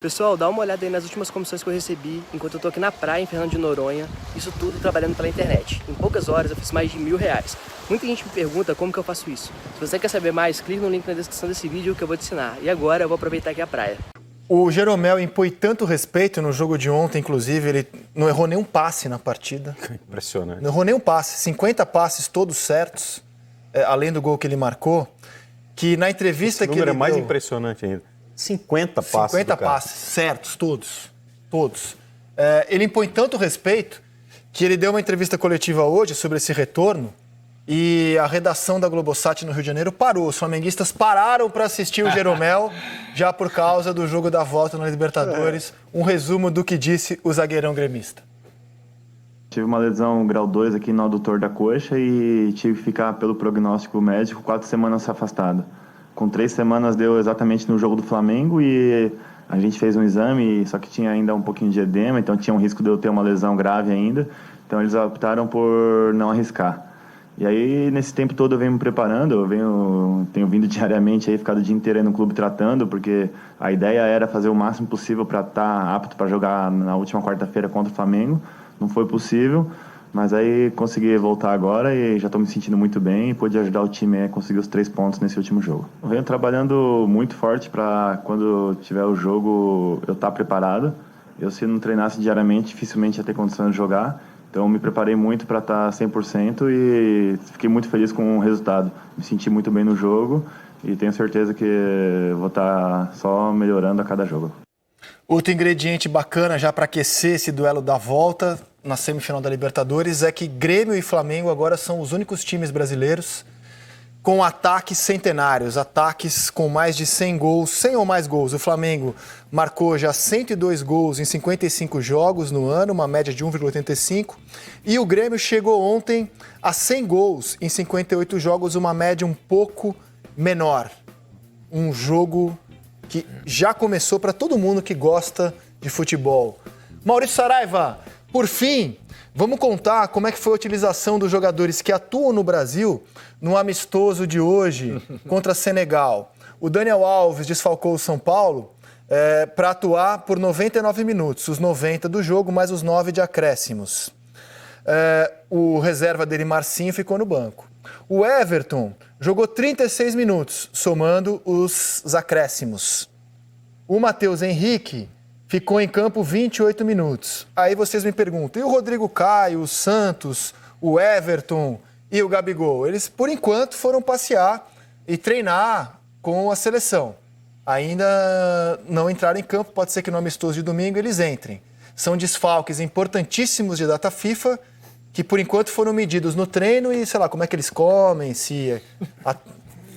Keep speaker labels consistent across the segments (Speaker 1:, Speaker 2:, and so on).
Speaker 1: Pessoal, dá uma olhada aí nas últimas comissões que eu recebi enquanto eu tô aqui na praia em Fernando de Noronha, isso tudo trabalhando pela internet. Em poucas horas eu fiz mais de R$1.000. Muita gente me pergunta como que eu faço isso. Se você quer saber mais, clique no link na descrição desse vídeo que eu vou te ensinar. E agora eu vou aproveitar aqui a praia.
Speaker 2: O Jeromel impôs tanto respeito no jogo de ontem, inclusive, ele não errou nenhum passe na partida.
Speaker 3: Impressionante.
Speaker 2: Não errou nenhum passe, 50 passes todos certos, além do gol que ele marcou, que na entrevista
Speaker 3: Esse
Speaker 2: que ele
Speaker 3: número é mais
Speaker 2: deu,
Speaker 3: impressionante ainda. 50 passes
Speaker 2: 50
Speaker 3: do cara.
Speaker 2: passes certos, todos. Ele impõe tanto respeito que ele deu uma entrevista coletiva hoje sobre esse retorno e a redação da Globosat no Rio de Janeiro parou. Os flamenguistas pararam para assistir o Jeromel já por causa do jogo da volta na Libertadores. Um resumo do que disse o zagueirão gremista.
Speaker 4: Tive uma lesão grau 2 aqui no adutor da coxa e tive que ficar, pelo prognóstico médico, 4 semanas afastado. Com 3 semanas deu exatamente no jogo do Flamengo e a gente fez um exame, só que tinha ainda um pouquinho de edema, então tinha um risco de eu ter uma lesão grave ainda. Então eles optaram por não arriscar. E aí, nesse tempo todo eu venho me preparando, tenho vindo diariamente aí, ficado o dia inteiro aí no clube tratando, porque a ideia era fazer o máximo possível para estar apto para jogar na última quarta-feira contra o Flamengo. Não foi possível, mas aí consegui voltar agora e já estou me sentindo muito bem e pude ajudar o time a conseguir os 3 pontos nesse último jogo. Eu venho trabalhando muito forte para quando tiver o jogo eu estar preparado. Se não treinasse diariamente, dificilmente ia ter condição de jogar. Então me preparei muito para estar 100% e fiquei muito feliz com o resultado. Me senti muito bem no jogo e tenho certeza que vou estar só melhorando a cada jogo.
Speaker 2: Outro ingrediente bacana já para aquecer esse duelo da volta na semifinal da Libertadores é que Grêmio e Flamengo agora são os únicos times brasileiros com ataques centenários, ataques com mais de 100 gols, 100 ou mais gols. O Flamengo marcou já 102 gols em 55 jogos no ano, uma média de 1,85. E o Grêmio chegou ontem a 100 gols em 58 jogos, uma média um pouco menor. Um jogo que já começou para todo mundo que gosta de futebol. Maurício Saraiva, por fim, vamos contar como é que foi a utilização dos jogadores que atuam no Brasil no amistoso de hoje contra Senegal. O Daniel Alves desfalcou o São Paulo para atuar por 99 minutos, os 90 do jogo, mais os 9 de acréscimos. O reserva dele, Marcinho, ficou no banco. O Everton jogou 36 minutos, somando os acréscimos. O Matheus Henrique ficou em campo 28 minutos. Aí vocês me perguntam, e o Rodrigo Caio, o Santos, o Everton e o Gabigol? Eles, por enquanto, foram passear e treinar com a seleção. Ainda não entraram em campo, pode ser que no amistoso de domingo eles entrem. São desfalques importantíssimos de data FIFA, que por enquanto foram medidos no treino e, sei lá, como é que eles comem, se...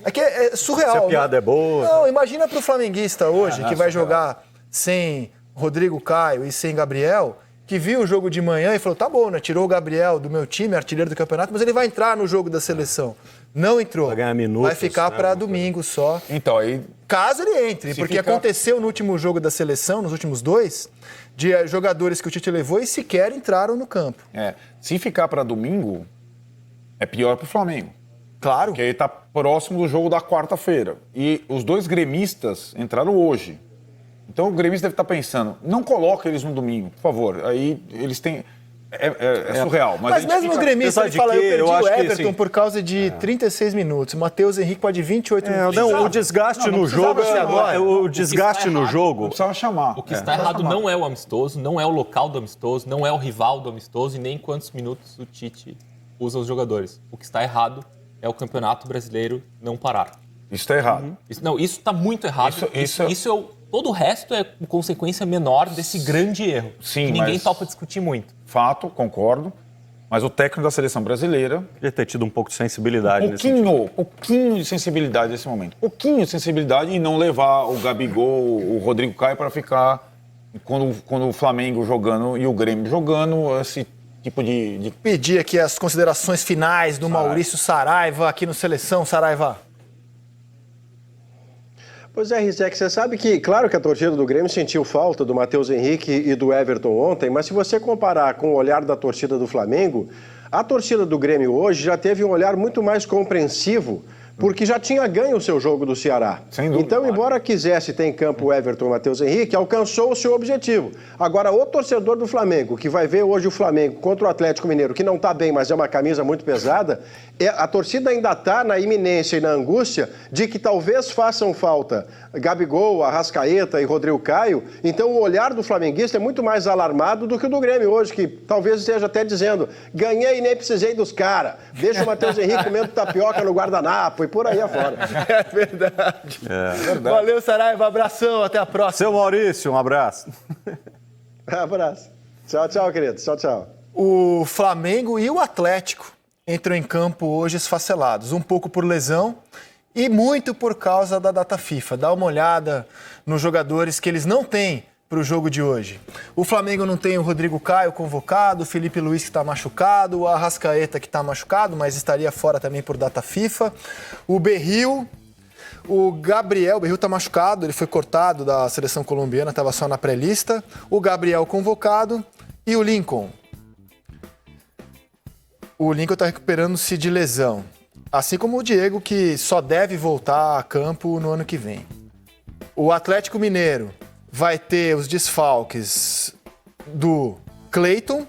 Speaker 2: É que é surreal.
Speaker 3: Se a piada é boa.
Speaker 2: Não, imagina pro flamenguista hoje, que vai jogar sem Rodrigo Caio e sem Gabriel, que viu o jogo de manhã e falou, tá bom, né? Tirou o Gabriel do meu time, artilheiro do campeonato, mas ele vai entrar no jogo da seleção. Não entrou.
Speaker 3: Vai ganhar minutos,
Speaker 2: vai ficar para domingo só.
Speaker 5: Então, aí...
Speaker 2: Caso ele entre, porque aconteceu no último jogo da seleção, nos últimos 2, de jogadores que o Tite levou e sequer entraram no campo.
Speaker 5: Se ficar para domingo, é pior para o Flamengo.
Speaker 2: Claro.
Speaker 5: Porque ele está próximo do jogo da quarta-feira. E os 2 gremistas entraram hoje. Então o gremista deve estar pensando, não coloca eles no domingo, por favor. Aí eles têm... É surreal.
Speaker 2: Mas mesmo o gremista, ele fala, eu perdi o Everton
Speaker 3: assim,
Speaker 2: por causa de 36 minutos. O Matheus Henrique pode 28 minutos.
Speaker 3: Não, o desgaste no jogo... O desgaste no jogo...
Speaker 5: Não precisava chamar.
Speaker 6: O que está errado não é o amistoso, não é o local do amistoso, não é o rival do amistoso e nem quantos minutos o Tite usa os jogadores. O que está errado é o Campeonato Brasileiro não parar.
Speaker 5: Isso está errado.
Speaker 6: Isso está muito errado. Todo o resto é consequência menor desse grande erro.
Speaker 5: Sim,
Speaker 6: que ninguém
Speaker 5: mas...
Speaker 6: topa discutir muito.
Speaker 5: Fato, concordo. Mas o técnico da seleção brasileira...
Speaker 3: Podia ter tido um pouco de sensibilidade
Speaker 5: pouquinho de sensibilidade nesse momento. Pouquinho de sensibilidade e não levar o Gabigol, o Rodrigo Caio para ficar... Quando o Flamengo jogando e o Grêmio jogando, esse tipo de...
Speaker 2: Pedir aqui as considerações finais do Maurício Saraiva aqui no Seleção. Saraiva.
Speaker 7: Pois é, Rizek, você sabe que, claro que a torcida do Grêmio sentiu falta do Matheus Henrique e do Everton ontem, mas se você comparar com o olhar da torcida do Flamengo, a torcida do Grêmio hoje já teve um olhar muito mais compreensivo porque já tinha ganho o seu jogo do Ceará.
Speaker 5: Sem dúvida,
Speaker 7: Então,
Speaker 5: claro.
Speaker 7: embora quisesse ter em campo o Everton e o Matheus Henrique, alcançou o seu objetivo. Agora, o torcedor do Flamengo, que vai ver hoje o Flamengo contra o Atlético Mineiro, que não está bem, mas é uma camisa muito pesada, a torcida ainda está na iminência e na angústia de que talvez façam falta Gabigol, Arrascaeta e Rodrigo Caio. Então, o olhar do flamenguista é muito mais alarmado do que o do Grêmio hoje, que talvez esteja até dizendo: ganhei e nem precisei dos caras. Deixa o Matheus Henrique comendo tapioca no guardanapo e por aí afora.
Speaker 2: É verdade. Valeu, Saraiva. Abração. Até a próxima.
Speaker 3: Seu Maurício, um abraço.
Speaker 7: Abraço. Tchau, tchau, querido. Tchau, tchau.
Speaker 2: O Flamengo e o Atlético entram em campo hoje esfacelados. Um pouco por lesão e muito por causa da data FIFA. Dá uma olhada nos jogadores que eles não têm para o jogo de hoje. O Flamengo não tem o Rodrigo Caio convocado, o Felipe Luiz que está machucado, o Arrascaeta que está machucado, mas estaria fora também por data FIFA. O Berril, o Berril está machucado, ele foi cortado da seleção colombiana, estava só na pré-lista. O Gabriel convocado e o Lincoln. O Lincoln está recuperando-se de lesão, assim como o Diego, que só deve voltar a campo no ano que vem. O Atlético Mineiro vai ter os desfalques do Cleiton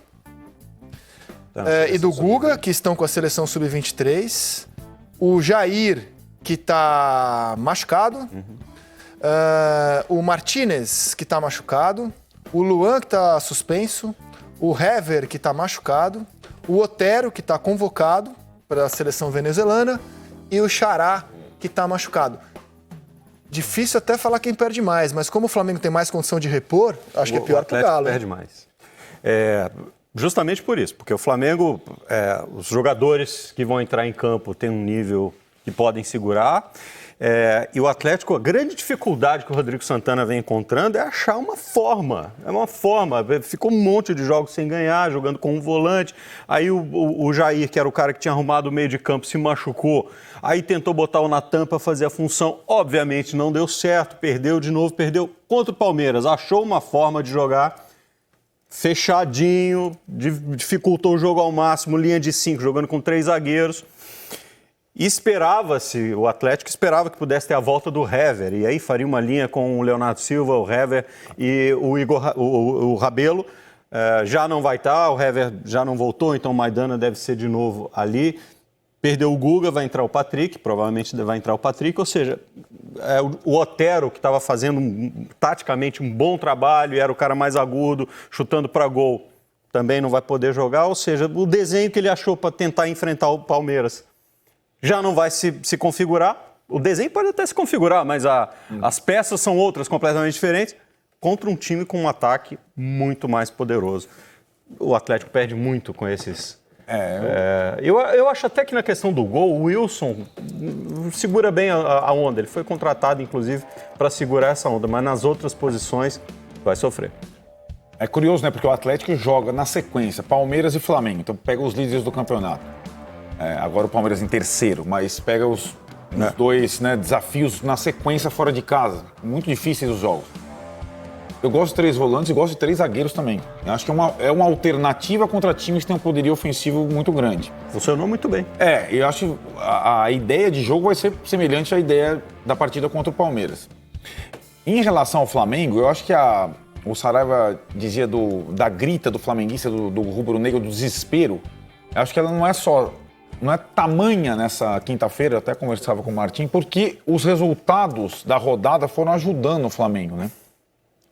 Speaker 2: e do Guga, que estão com a seleção sub-23. O Jair, que está machucado. O Martínez, que está machucado. O Luan, que está suspenso. O Hever, que está machucado. O Otero, que está convocado para a seleção venezuelana. E o Xará, que está machucado. Difícil até falar quem perde mais, mas como o Flamengo tem mais condição de repor, acho que é pior que o Galo.
Speaker 3: Perde mais. Justamente por isso, porque o Flamengo, os jogadores que vão entrar em campo têm um nível que podem segurar. E o Atlético, a grande dificuldade que o Rodrigo Santana vem encontrando é achar uma forma. É uma forma. Ficou um monte de jogos sem ganhar, jogando com um volante. Aí o Jair, que era o cara que tinha arrumado o meio de campo, se machucou. Aí tentou botar o Natan para fazer a função. Obviamente não deu certo, perdeu de novo, perdeu contra o Palmeiras. Achou uma forma de jogar fechadinho, dificultou o jogo ao máximo, linha de 5, jogando com 3 zagueiros. E esperava-se, o Atlético esperava que pudesse ter a volta do Hever, e aí faria uma linha com o Leonardo Silva, o Hever e o Rabelo. Já não vai estar, o Hever já não voltou, então o Maidana deve ser de novo ali. Perdeu o Guga, vai entrar o Patrick, provavelmente vai entrar o Patrick, ou seja, o Otero, que estava fazendo taticamente um bom trabalho, e era o cara mais agudo, chutando para gol, também não vai poder jogar, ou seja, o desenho que ele achou para tentar enfrentar o Palmeiras já não vai se configurar. O desenho pode até se configurar, mas as peças são outras, completamente diferentes, contra um time com um ataque muito mais poderoso. O Atlético perde muito com esses... Eu acho até que na questão do gol, o Wilson segura bem a onda. Ele foi contratado, inclusive, para segurar essa onda, mas nas outras posições vai sofrer.
Speaker 5: É curioso, né? Porque o Atlético joga na sequência Palmeiras e Flamengo. Então pega os líderes do campeonato. Agora o Palmeiras em terceiro, mas pega os dois, né, desafios na sequência fora de casa. Muito difíceis os jogos. Eu gosto de 3 volantes e gosto de 3 zagueiros também. Eu acho que é uma alternativa contra times que têm um poderio ofensivo muito grande.
Speaker 3: Funcionou muito bem.
Speaker 5: Eu acho que a ideia de jogo vai ser semelhante à ideia da partida contra o Palmeiras. Em relação ao Flamengo, eu acho que o Saraiva dizia da grita do flamenguista, do rubro-negro, do desespero. Eu acho que ela não é tamanha nessa quinta-feira, eu até conversava com o Martim, porque os resultados da rodada foram ajudando o Flamengo, né?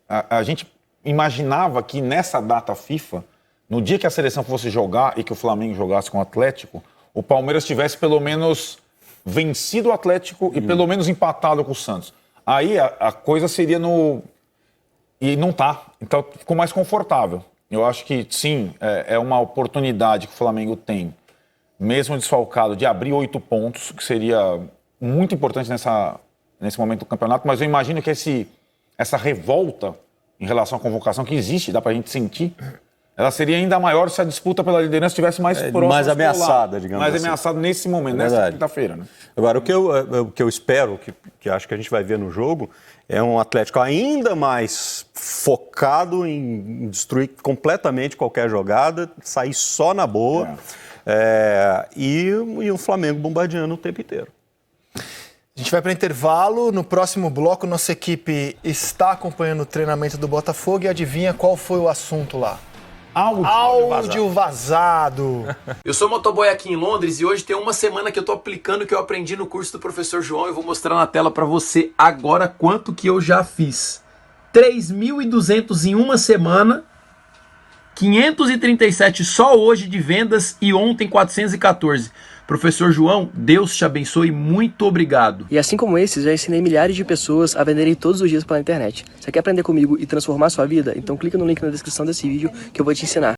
Speaker 5: A gente imaginava que nessa data FIFA, no dia que a seleção fosse jogar e que o Flamengo jogasse com o Atlético, o Palmeiras tivesse pelo menos vencido o Atlético e pelo menos empatado com o Santos. Aí a coisa seria E não tá. Então ficou mais confortável. Eu acho que sim, é uma oportunidade que o Flamengo tem, mesmo desfalcado, de abrir 8 pontos, que seria muito importante nesse momento do campeonato, mas eu imagino que essa revolta em relação à convocação que existe, dá pra gente sentir, ela seria ainda maior se a disputa pela liderança estivesse mais próxima.
Speaker 3: Mais ameaçada, digamos assim.
Speaker 5: Mais ameaçada nesse momento, nessa quinta-feira. Né?
Speaker 3: Agora, o que eu espero, que acho que a gente vai ver no jogo, é um Atlético ainda mais focado em destruir completamente qualquer jogada, sair só na boa, e um Flamengo bombardeando o tempo inteiro.
Speaker 2: A gente vai para intervalo. No próximo bloco, nossa equipe está acompanhando o treinamento do Botafogo e adivinha qual foi o assunto lá? Áudio vazado.
Speaker 8: Eu sou motoboy aqui em Londres e hoje tem uma semana que eu tô aplicando o que eu aprendi no curso do professor João. Eu vou mostrar na tela para você agora quanto que eu já fiz. 3.200 em uma semana, 537 só hoje de vendas e ontem 414. Professor João, Deus te abençoe, muito obrigado.
Speaker 1: E assim como esses, já ensinei milhares de pessoas a venderem todos os dias pela internet. Você quer aprender comigo e transformar sua vida? Então clica no link na descrição desse vídeo que eu vou te ensinar.